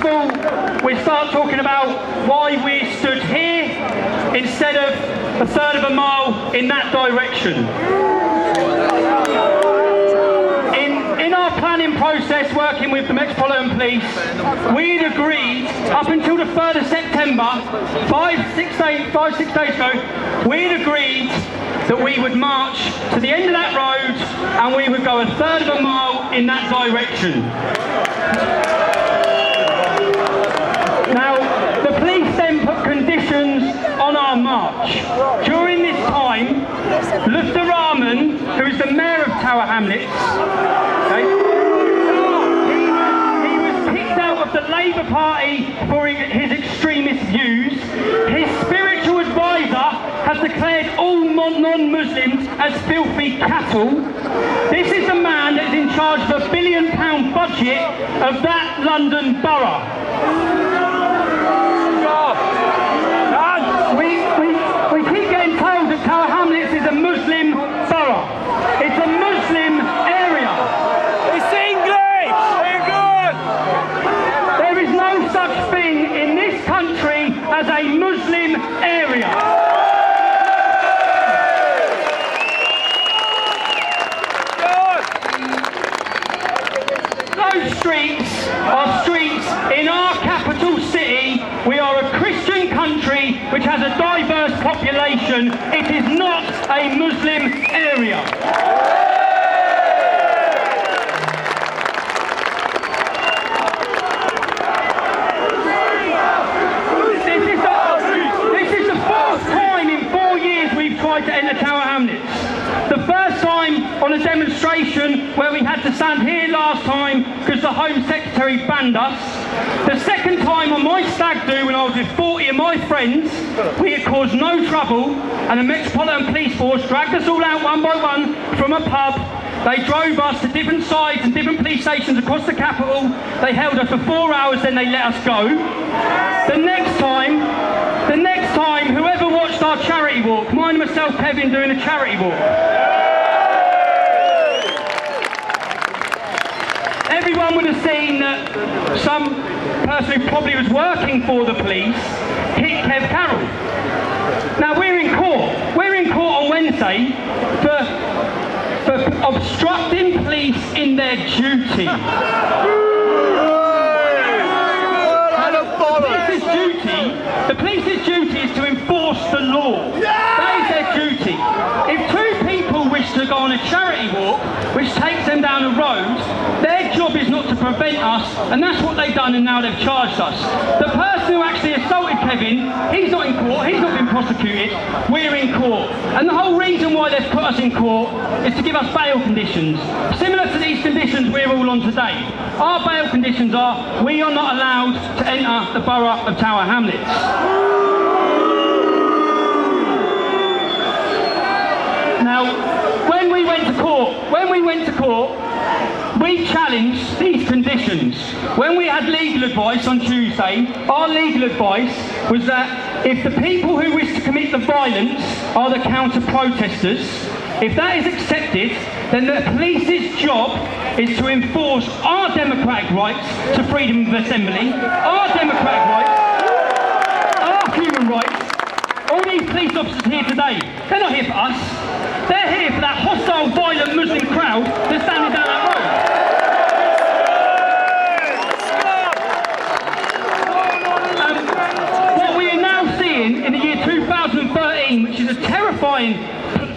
of all, we start talking about why we stood here instead of a third of a mile in that direction. In our planning process, working with the Metropolitan Police, we'd agreed up until the 3rd of September, 5-6 days ago, we'd agreed that we would march to the end of that road and we would go a third of a mile in that direction. Now, the police then put conditions on our march. During this time, Luther Rahman, who is the mayor of Tower Hamlets, okay, he was kicked out of the Labour Party for his extremist views. His spiritual advisor has declared all non-Muslims as filthy cattle. This is the man that is in charge of £1 billion budget of that London borough. We keep getting told that Tower Hamlets is a Muslim borough. It's a Muslim area. It's English! Very good! There is no such thing in this country as a Muslim area. Those streets are streets in our capital city. We are a Christian country which has a diverse population. It is not a Muslim area. This is the fourth time in 4 years we've tried to enter Tower Hamlets. The first time on a demonstration where we had to stand here last time because the Home Secretary banned us. The second time on my stag do when I was with 40 of my friends, we had caused no trouble and the Metropolitan Police Force dragged us all out one by one from a pub. They drove us to different sides and different police stations across the capital. They held us for 4 hours, then they let us go. The next time, whoever watched our charity walk, mine and myself, Kevin, doing a charity walk. Everyone would have seen that some person who probably was working for the police hit Kev Carroll. Now we're in court. We're in court on Wednesday for obstructing police in their duty. The police's duty is to enforce the law. That is their duty. If two people wish to go on a charity walk, which takes them down a road, their job is not to prevent us, and that's what they've done, and now they've charged us. The person who actually assaulted Kevin, he's not in court, he's not been prosecuted, we're in court. And the whole reason why they've put us in court is to give us bail conditions. Similar to these conditions we're all on today. Our bail conditions are, we are not allowed to enter the borough of Tower Hamlets. Now, when we went to court, we challenged these conditions. When we had legal advice on Tuesday, our legal advice was that if the people who wish to commit the violence are the counter-protesters, if that is accepted, then the police's job is to enforce our democratic rights to freedom of assembly, our democratic rights, our human rights. All these police officers here today, they're not here for us. They're here for that hostile, violent Muslim crowd that's standing down that road. What we are now seeing in the year 2013, which is a terrifying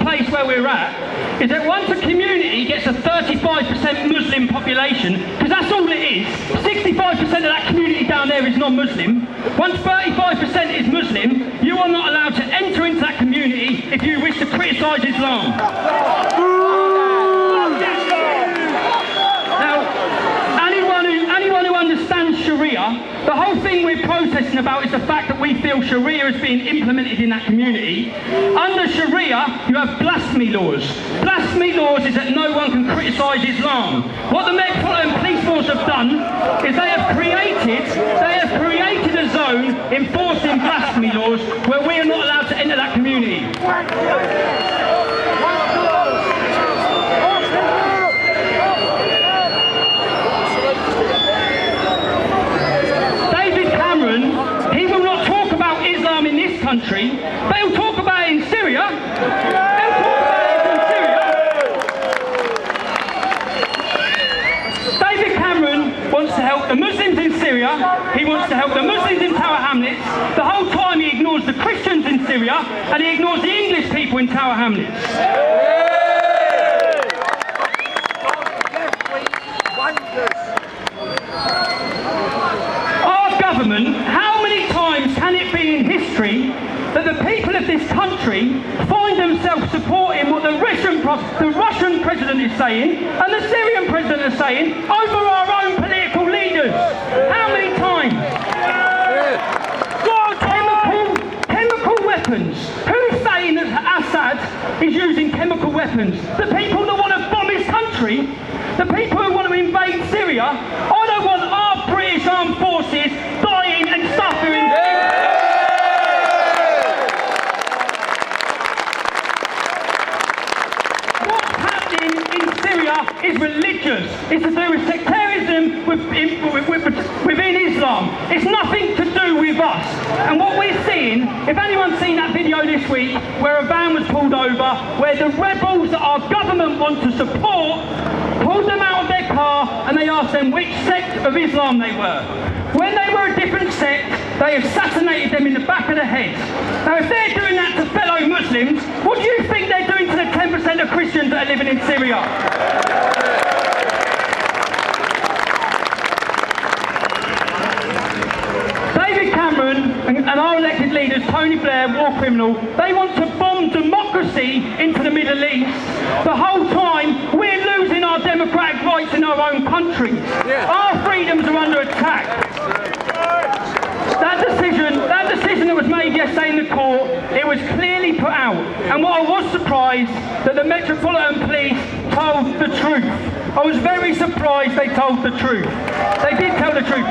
place where we're at, is that once a community gets a 35% Muslim population, because that's all it is, 65% of that community down there is non-Muslim, once 35% is Muslim, you are not allowed to enter into that community if you wish to criticise Islam. Now, anyone who understands Sharia, the whole thing we're protesting about is the fact that we feel Sharia is being implemented in that community. Under Sharia, you have blasphemy laws. Blasphemy laws is that no one can criticise Islam. What the Metropolitan Police Force have done is they have created a zone enforcing blasphemy laws where we are not allowed to enter that community. country. They'll talk about it in Syria. They'll talk about it in Syria. David Cameron wants to help the Muslims in Syria. He wants to help the Muslims in Tower Hamlets. The whole time he ignores the Christians in Syria and he ignores the English people in Tower Hamlets. How many times can it be in history that the people of this country find themselves supporting what the Russian president is saying and the Syrian president is saying over our own political leaders? How many times? Chemical weapons. Who's saying that Assad is using chemical weapons? The people that want to bomb his country? The people who want to invade Syria? I don't want our British armed forces dying and suffering. What's happening in Syria is religious. It's to do with sectarianism within Islam. It's nothing to do with us. And what we're seeing, if anyone's seen that video this week where a van was pulled over, where the rebels that our government want to support pulled them out of their car and they asked them which sect of Islam they were. When they were a different sect, they assassinated them in the back of the head. Now if they're doing that to fellow Muslims, what do you think they're doing to the 10% of Christians that are living in Syria? David Cameron and our elected leaders, Tony Blair, war criminal, they want to bomb democracy into the Middle East. The whole time we're losing our democratic rights in our own country. Yeah. Our freedoms are under attack. That decision that was made yesterday in the court, it was clearly put out. And what I was surprised that the Metropolitan Police told the truth. I was very surprised they told the truth. They did tell the truth.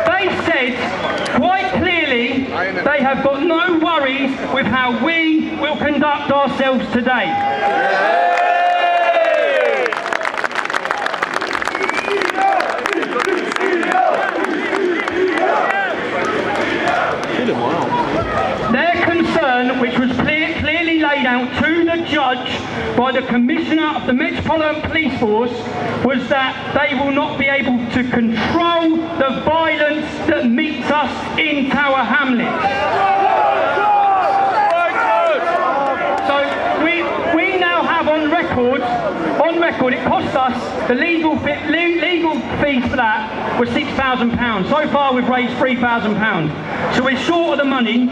They said quite clearly they have got no worries with how we will conduct ourselves today. Their concern, which was clearly laid out to the judge by the Commissioner of the Metropolitan Police Force, was that they will not be able to control the violence that meets us in Tower Hamlets. So we now have on record, it cost us, the legal fees for that was £6,000. So far we've raised £3,000. So we're short of the money.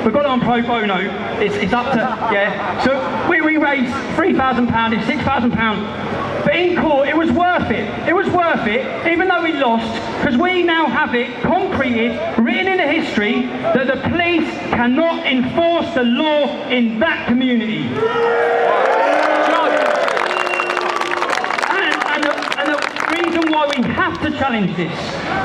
We've got it on pro bono. It's up to, yeah. So we raised £3,000, it's £6,000. But in court, it was worth it. It was worth it, even though we lost, because we now have it concreted, written in the history, that the police cannot enforce the law in that community. And the reason why we have to challenge this,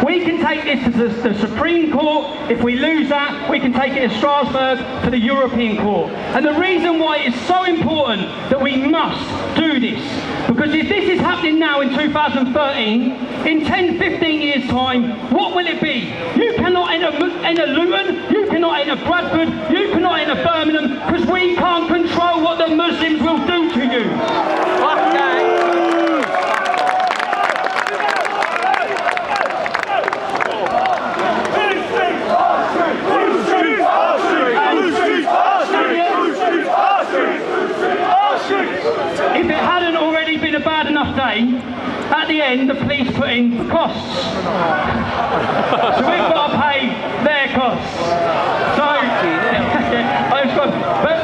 we can take this to the Supreme Court. If we lose that, we can take it to Strasbourg, to the European Court. And the reason why it's so important that we must do this, because if this is happening now in 2013, in 10, 15 years' time, what will it be? You cannot enter Luton, you cannot enter Bradford, you cannot enter Birmingham, because we can't control what the Muslims will do to you. Okay. If it hadn't already been a bad enough day, at the end the police put in costs. So we've got to pay their costs. So, but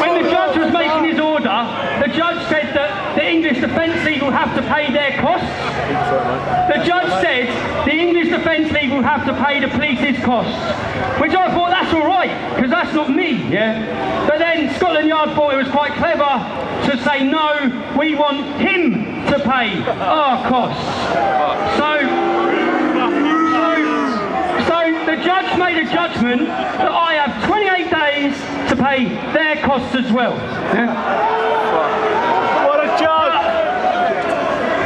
when the judge was making his order, the judge said that the English Defence League will have to pay their costs. The judge said the English Defence League will have to pay the police's costs, which I thought that's all right, because that's not me, yeah. But then Scotland Yard thought it was quite clever to say no, we want him to pay our costs. So the judge made a judgment that I have 28 days to pay their costs as well. Yeah? What a judge!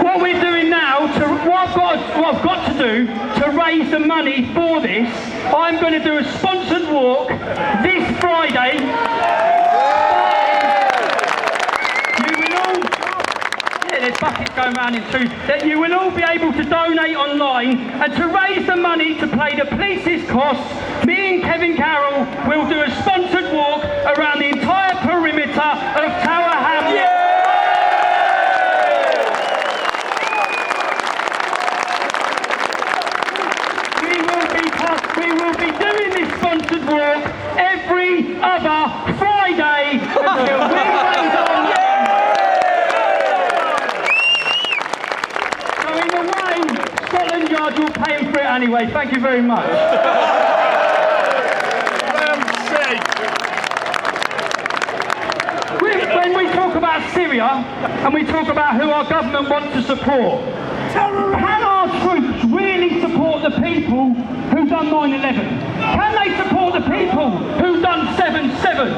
What we're doing now, what I've got to do do to raise the money for this, I'm going to do a sponsored walk this Friday. You will all, yeah, there's buckets going around in too, that you will all be able to donate online, and to raise the money to pay the police's costs, me and Kevin Carroll will do a sponsored walk around the entire perimeter of Tower Hamlets. We will be doing this sponsored walk every other Friday until we raise our money. So in the rain, Scotland Yard will pay for it anyway. Thank you very much. When we talk about Syria and we talk about who our government wants to support, can our troops really support the people who've done 9/11? Can they support the people who've done 7/7?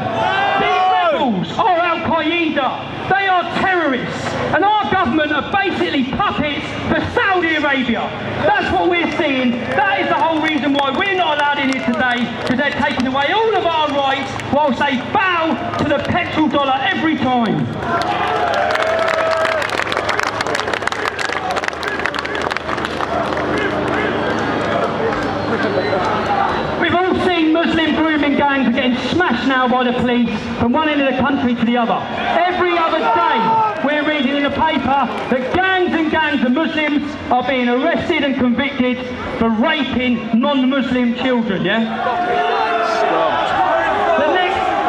These rebels are Al-Qaeda. They are terrorists. And our government are basically puppets for Saudi Arabia. That's what we're seeing. That is the whole reason why we're not allowed in here today, because they're taking away all of our rights whilst they bow to the petrol dollar every time. We've all seen Muslim grooming gangs getting smashed now by the police from one end of the country to the other. Every other day we're reading in the paper that gangs and gangs of Muslims are being arrested and convicted for raping non-Muslim children, yeah?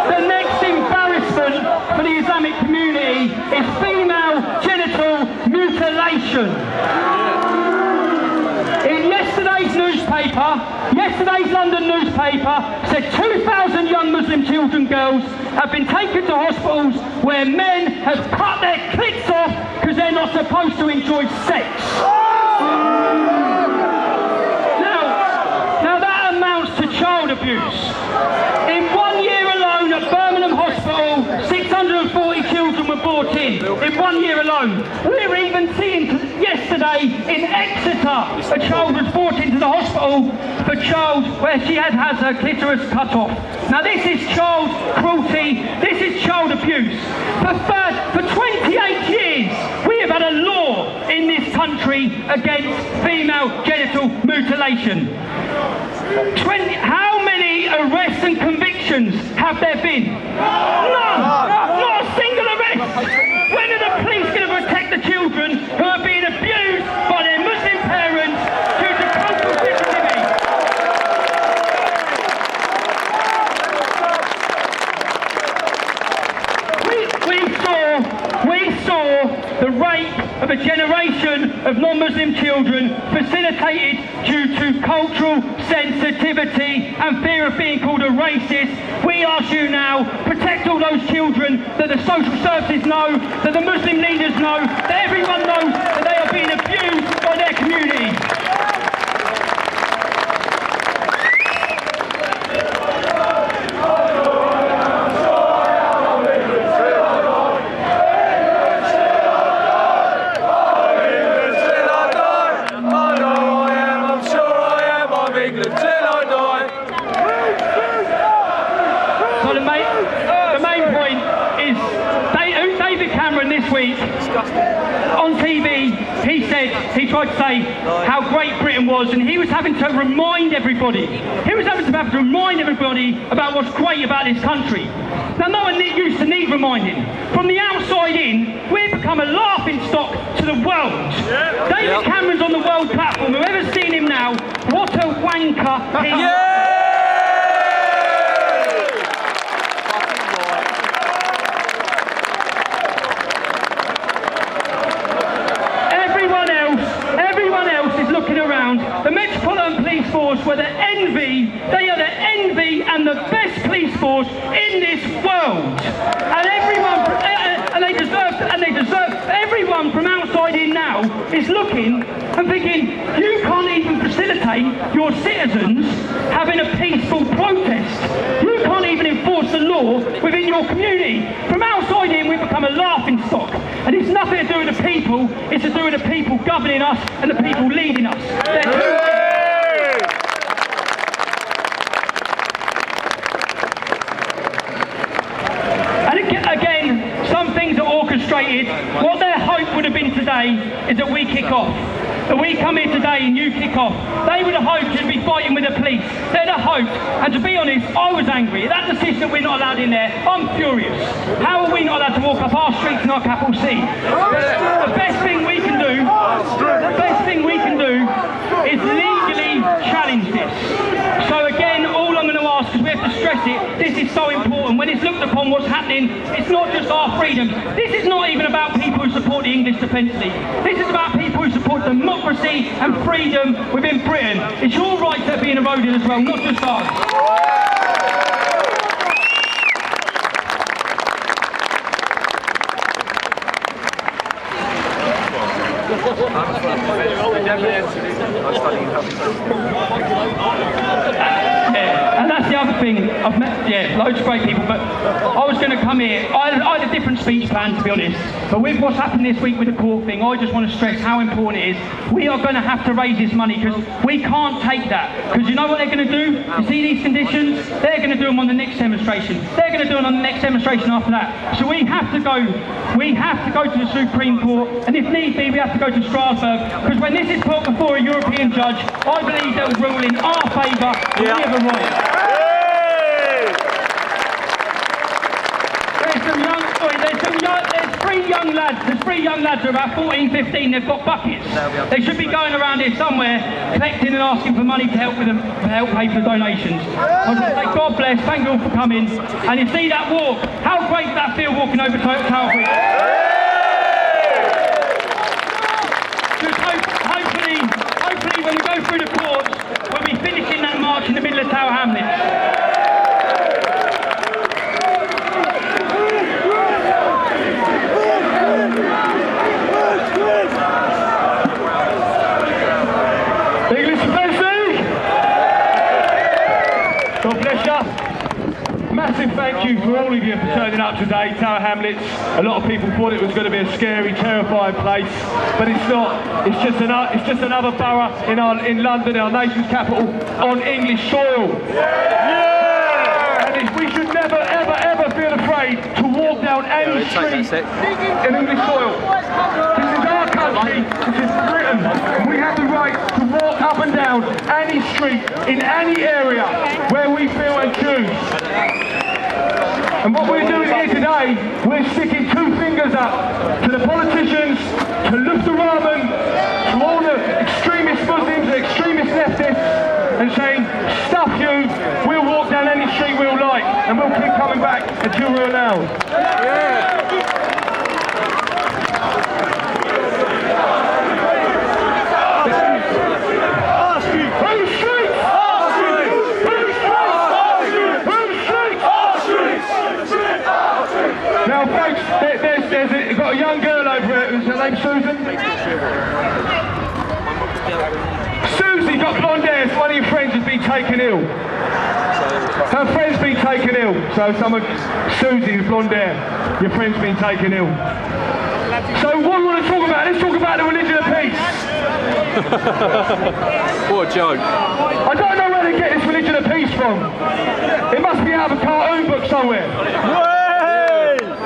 The next embarrassment for the Islamic community is female genital mutilation. In yesterday's London newspaper said 2,000 young Muslim children girls have been taken to hospitals where men have cut their clits off because they're not supposed to enjoy sex. Now that amounts to child abuse. In 1 year alone at Birmingham Hospital, 640 children were brought in 1 year alone. We're even seeing yesterday in Exeter, a child was brought into the hospital where she had her clitoris cut off. Now this is child cruelty, this is child abuse. For 28 years, we have had a law in this country against female genital mutilation. How many arrests and convictions have there been? None! Not a single arrest! When are the police going to protect the children who are being abused by their Muslim parents due to cultural sensitivity? We saw the rape of a generation of non-Muslim children facilitated due to cultural sensitivity and fear of being called a racist. We ask you now, protect all those children that the social services know, that the Muslim leaders know, that everyone knows that they are being abused by their community. On TV, he tried to say how great Britain was, and he was having to remind everybody. About what's great about this country. Now, no one used to need reminding. From the outside in, we've become a laughing stock to the world. David Cameron's on the world platform. Whoever's seen him now, what a wanker he is. The Metropolitan Police Force were the envy, they are the envy and the best police force in this world. And they deserve, everyone from outside in now is looking and thinking, you can't even facilitate your citizens having a peaceful protest. You can't even enforce the law within your community. From outside in, we've become a laughing stock. And it's nothing to do with the people, it's to do with the people governing us and the people leading us. kick-off. They would have hoped you'd be fighting with the police. They'd have hoped, and to be honest, I was angry. That decision that we're not allowed in there, I'm furious. How are we not allowed to walk up our streets in our capital city? The best thing we can do, is legally challenge this. So again, all I'm going to ask, because we have to stress it, this is so important. When it's looked upon what's happening, it's not just our freedom. This is not even about people who support the English Defence League. This is about people who support democracy and freedom within Britain. It's your rights that are being eroded as well, not just ours. And that's the other thing. I've met loads of great people, but I was going to come here. I had a different speech plan, to be honest. But with what's happened this week with the court thing, I just want to stress how important it is. We are going to have to raise this money because we can't take that. Because you know what they're going to do? You see these conditions? They're going to do them on the next demonstration. They're going to do them on the next demonstration after that. So we have to go. We have to go to the Supreme Court, and if need be, we have to go to Strasbourg. Because when this is put before a European judge, I believe they'll rule in our favour. We have a right. There's three young lads who are about 14, 15, they've got buckets. They should be going around here somewhere, collecting and asking for money to help with them, to help pay for donations. I just say, God bless, thank you all for coming. And you see that walk, how great does that feel walking over Tower Bridge? Just hopefully when we go through the courts, we'll be finishing that march in the middle of Tower Hamlets. God bless you. Massive thank you for all of you for turning up today. Tower Hamlets, a lot of people thought it was going to be a scary, terrifying place, but it's not. It's just another borough in London, our nation's capital, on English soil. And we should never, ever, ever feel afraid to walk down any street in English soil. This is our country, this is Britain. We have the right to walk up and down any street in any area where we feel and choose. And what we're doing here today, we're sticking two fingers up to the politicians, to Lufthansa, to all the extremist Muslims, the extremist leftists, and saying, stuff you, we'll walk down any street we'll like, and we'll keep coming back until we're allowed. Now folks, there's got a young girl over here, who's her name Susan? Susie got blonde hair, so one of your friends has been taken ill. Her friend's been taken ill, so Susie's blonde hair, your friend's been taken ill. So what we want to talk about, let's talk about the religion of peace. What a joke. I don't know where they get this religion of peace from. It must be out of a cartoon book somewhere.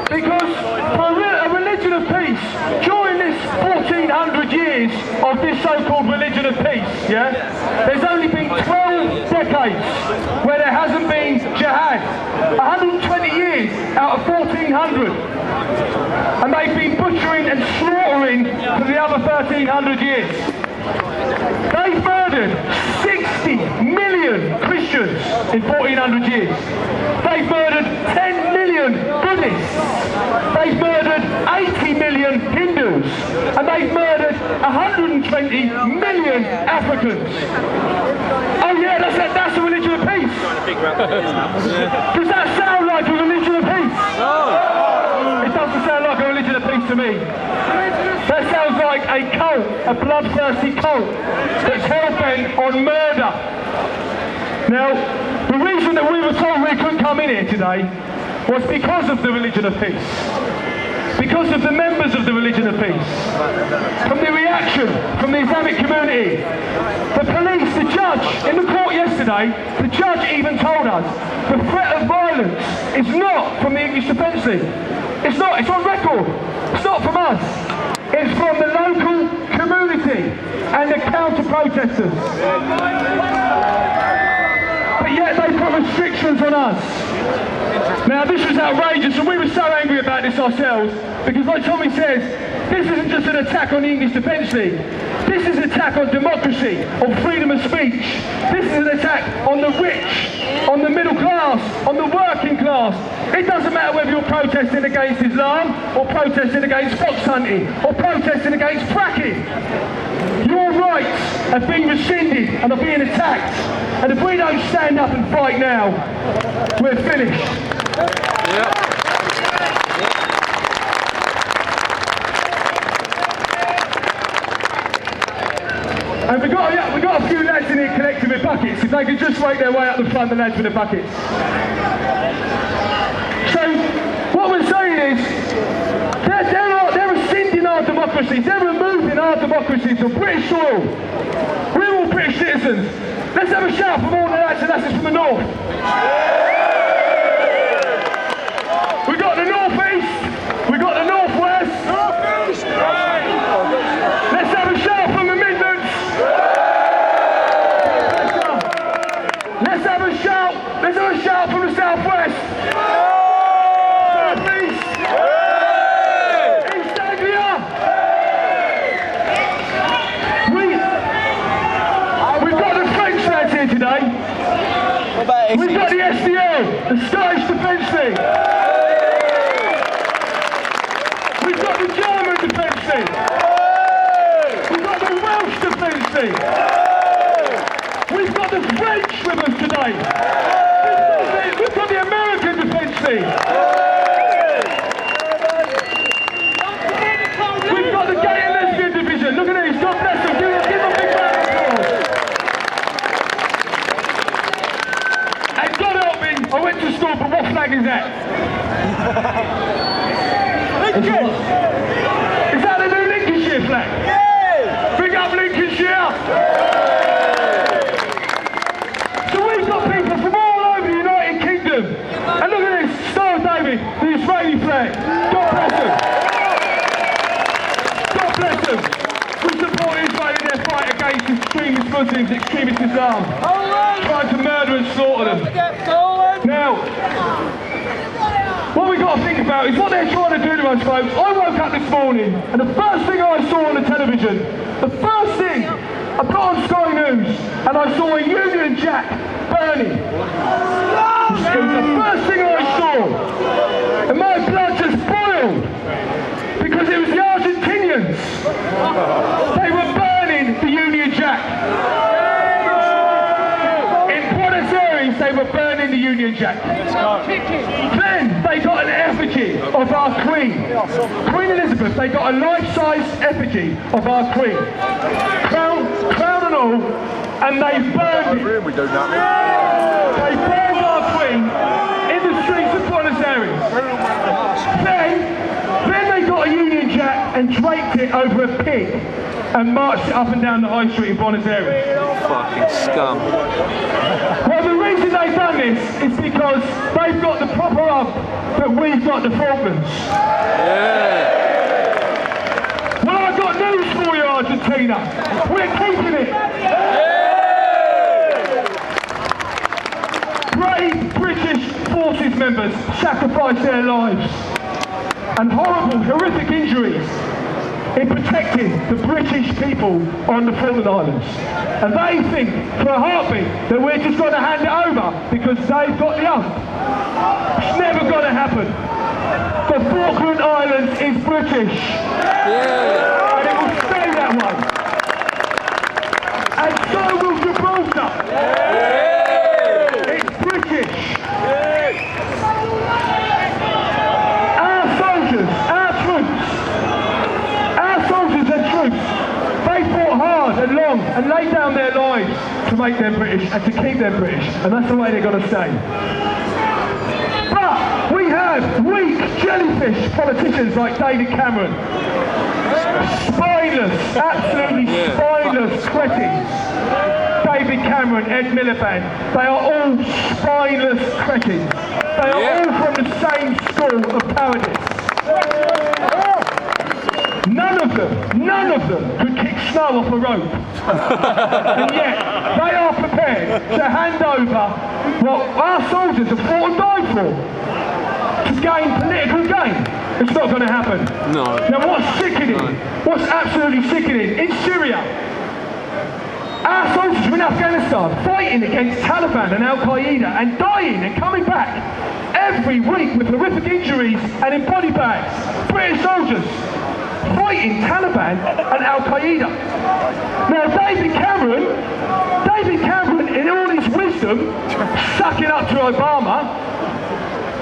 Because for a religion of peace, during this 1400 years of this so-called religion of peace, there's only been 12 decades where there hasn't been jihad. 120 years out of 1400. And they've been butchering and slaughtering for the other 1300 years. They've murdered 60 million Christians in 1400 years. They've murdered 10 million Buddhists. They've murdered 80 million Hindus. And they've murdered 120 million Africans. Oh yeah, that's a religion of peace. Does that sound like a religion of peace? No. It doesn't sound like a religion of peace to me. That sounds like a cult, a bloodthirsty cult that's hell-bent on murder. Now, the reason that we were told we couldn't come in here today was because of the religion of peace. Because of the members of the religion of peace. From the reaction from the Islamic community. The police, the judge, in the court yesterday, the judge even told us the threat of violence is not from the English Defence League. It's not, it's on record. It's not from us. It's from the local community. party and the counter-protesters. But yet they put restrictions on us. Now this was outrageous, and we were so angry about this ourselves, because like Tommy says, this isn't just an attack on the English Defence League. This is an attack on democracy, on freedom of speech. This is an attack on the rich, on the middle class, on the working class. It doesn't matter whether you're protesting against Islam, or protesting against fox hunting, or protesting against fracking. Your rights have been rescinded and are being attacked. And if we don't stand up and fight now, we're finished. And we got a few lads in here collecting their buckets. If they could just make their way up the front, the lads with the buckets. So what we're saying is, they're rescinding our democracies. They're removing our democracies from British soil. We're all British citizens. Let's have a shout from all the lads and lasses from the north. We got the northeast. We got the northwest. Let's have a shout from the Midlands. Let's have a shout. Let's have a shout from the southwest. Southeast. East Anglia. We've got the French lads here today. We've got the EDL, the Scottish Defence League. We've got the German Defence League. We've got the Welsh Defence League. We've got the French with us today. We've got the American Defence League. We've got the Gay and Lesbian Division. Look at these. God bless them. Give them a big round of applause. And God help me, I went to school, but what flag is that? Is that the new Lincolnshire flag? Yeah! Big up Lincolnshire! So we've got people from all over the United Kingdom. And look at this, Star of David, the Israeli flag. God bless them. God bless them. We support Israel in their fight against extremist Muslims, extremist Islam. Trying to murder and slaughter them. Now, what we've got to think about is what they're trying to do to us, folks. I woke up this morning, and the first thing I saw on the television, the first thing, I put on Sky News, and I saw a Union Jack burning. It was the first thing I saw, and my blood just boiled, because it was the Argentinians. They were burning the Union Jack. They were burning the Union Jack. Then they got an effigy of our Queen. Queen Elizabeth, they got a life-size effigy of our Queen. Crown and all, and they burned it. They burned our Queen in the streets of Buenos Aires. Then they got a Union Jack and draped it over a pig and marched it up and down the high street in Buenos Aires. Fucking scum. Well, the reason they've done this is because they've got the proper up that we've got the Falklands. Yeah. Well, I've got news for you, Argentina. We're keeping it. Yeah. Brave British forces members sacrificed their lives and horrible, horrific injuries in protecting the British people on the Falkland Islands. And they think, for a heartbeat, that we're just going to hand it over because they've got the ump. It's never going to happen. The Falkland Islands is British. Yeah. And it will stay that way. And so will Gibraltar. Yeah. It's British. Yeah. Our soldiers, our troops, they fought hard and long and laid down their lives to make them British and to keep them British, and that's the way they're going to stay. But we have weak jellyfish politicians like David Cameron, spineless, absolutely spineless cretins. David Cameron, Ed Miliband, they are all spineless cretins. They are all from the same school of cowardice. None of them could kick snow off a rope. And yet, they are prepared to hand over what our soldiers have fought and died for to gain political gain. It's not going to happen. No. Now what's sickening, what's absolutely sickening, in Syria, our soldiers are in Afghanistan fighting against Taliban and Al-Qaeda and dying and coming back every week with horrific injuries and in body bags. British soldiers fighting Taliban and Al-Qaeda. Now David Cameron, in all his wisdom, sucking up to Obama,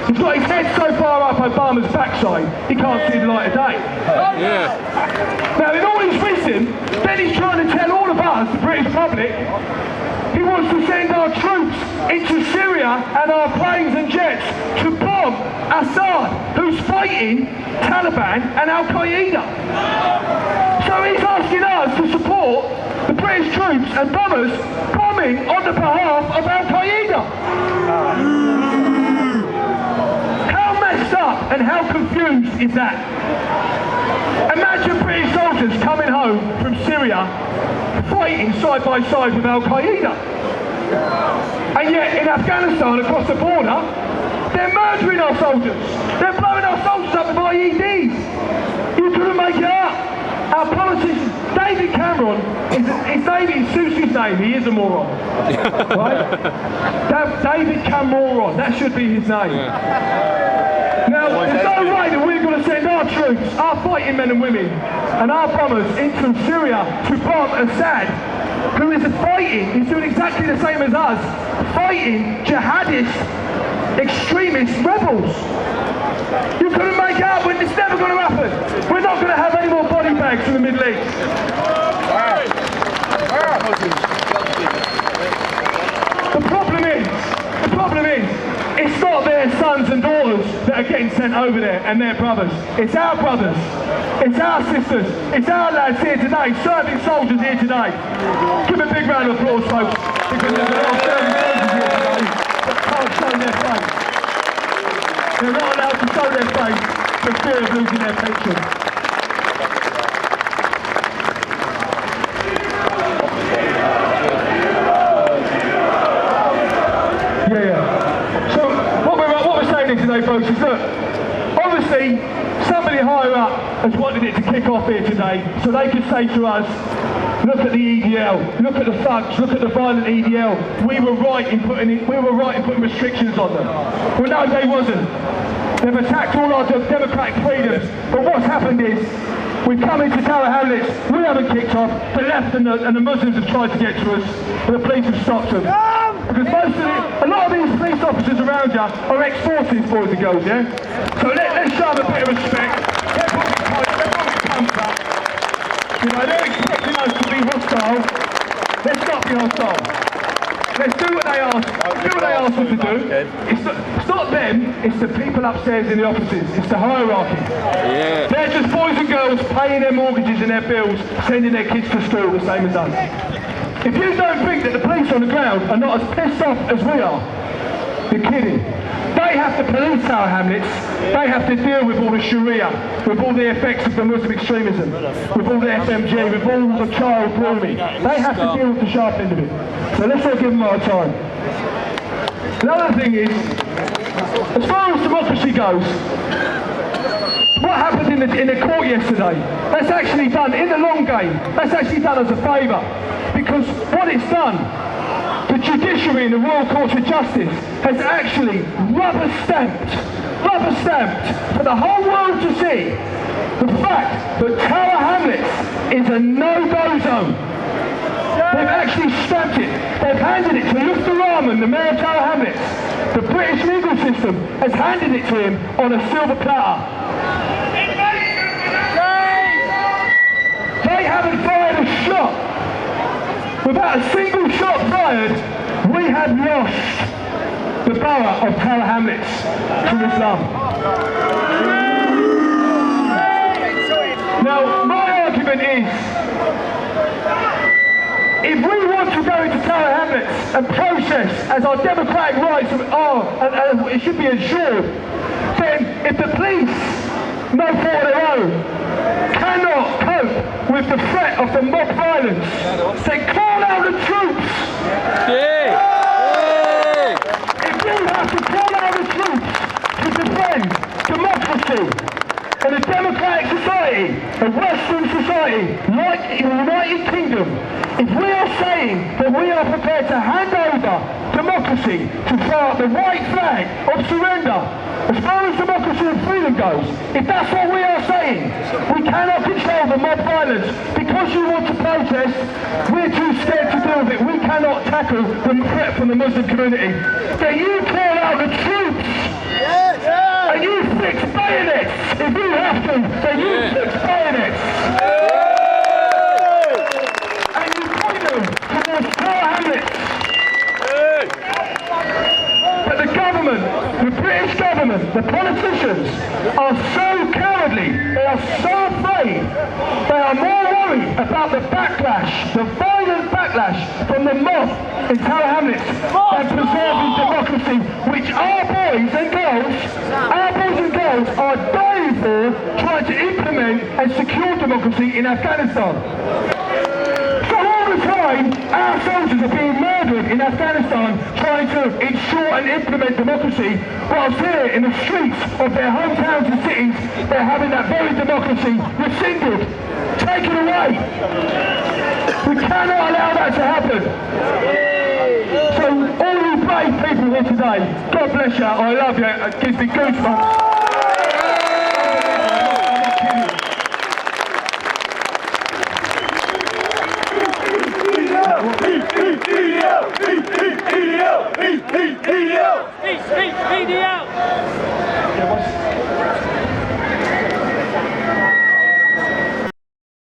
he's got his head so far up Obama's backside, he can't see the light of day. Yeah. Now in all his wisdom, then he's trying to tell all of us, the British public, he wants to send our troops into Syria and our planes and jets to bomb Assad, who's fighting Taliban and Al-Qaeda. So he's asking us to support the British troops and bombers bombing on the behalf of Al-Qaeda. How messed up and how confused is that? Imagine British soldiers coming home from Syria fighting side by side with Al-Qaeda. And yet in Afghanistan, across the border, they're murdering our soldiers. They're blowing our soldiers up with IEDs. You couldn't make it up. Our politicians, David Cameron, his name is Susie's name, he is a moron. Right? David Cameron, that should be his name. Now, there's no way that we're going to send our troops, our fighting men and women, and our bombers into Syria to bomb Assad, who is fighting, he's doing exactly the same as us, fighting jihadist, extremist rebels. You couldn't make it up, it's never going to happen. We're not going to have any more body bags in the Middle East. The problem is, it's not their sons and daughters that are getting sent over there and their brothers. It's our brothers. It's our sisters. It's our lads here today, serving soldiers here today. Give a big round of applause, folks, because there's a lot of serving soldiers here today that can't show their face. They're not allowed to show their face for fear of losing their pension. So what we're saying today, folks, is look, obviously somebody higher up has wanted it to kick off here today, so they could say to us, look at the EDL, look at the thugs, look at the violent EDL. We were right in putting restrictions on them. Well, no, they wasn't. They've attacked all our democratic freedoms. But what's happened is, we've come into Tower Hamlets, we haven't kicked off, the left and the Muslims have tried to get to us, but the police have stopped them. Because a lot of these police officers around you are ex-forces, boys and girls, yeah? So let's show them a bit of respect. They're probably pumped up. You know, they're expecting us to be hostile. Let's not be hostile. Let's do what they ask. Do what they ask us to do. It's not them, it's the people upstairs in the offices. It's the hierarchy. Yeah. They're just boys and girls paying their mortgages and their bills, sending their kids to school the same as us. If you don't think that the police on the ground are not as pissed off as we are, you're kidding. They have to police Tower Hamlets. They have to deal with all the Sharia, with all the effects of the Muslim extremism, with all the FMG, with all the child grooming. They have to deal with the sharp end of it. So let's not give them our time. Another thing is, as far as democracy goes, what happened in the court yesterday, that's actually done, in the long game, that's actually done us a favour. Because what it's done, the judiciary and the Royal Court of Justice has actually rubber stamped for the whole world to see the fact that Tower Hamlets is a no-go zone. They've actually stamped it. They've handed it to Luther Rahman, the mayor of Tower Hamlets. The British legal system has handed it to him on a silver platter. They haven't fired a shot. Without a single shot fired, we have lost the borough of Tower Hamlets to Islam. Now, my argument is, if we want to go into Tower Hamlets and process as our democratic rights and it should be assured, then if the police, no fault of their own, cannot cope with the threat of the mob violence. They call out the troops. If we have to call out the troops to defend democracy and a democratic society, a Western society, like in the United Kingdom, if we are saying that we are prepared to hand over democracy to fly the white flag of surrender, as far as democracy and freedom goes, if that's what we are saying, we cannot control the mob violence. Because you want to protest, we're too scared to deal with it. We cannot tackle the threat from the Muslim community. Then you call out the troops, and you fix bayonets. If you have to, then you fix bayonets. And you point them towards poor Hamlets. But the government, the British government, the politicians are so cowardly, they are so afraid, they are more worried about the backlash, the violent backlash from the mob in Tower Hamlets than preserving democracy, which our boys and girls are dying for, trying to implement and secure democracy in Afghanistan. So all the time, our soldiers are being murdered in Afghanistan trying to ensure and implement democracy, whilst here in the streets of their hometowns and cities, they're having that very democracy rescinded, taken away. We cannot allow that to happen. So all you brave people here today, God bless you, I love you, it gives me goosebumps. EDL!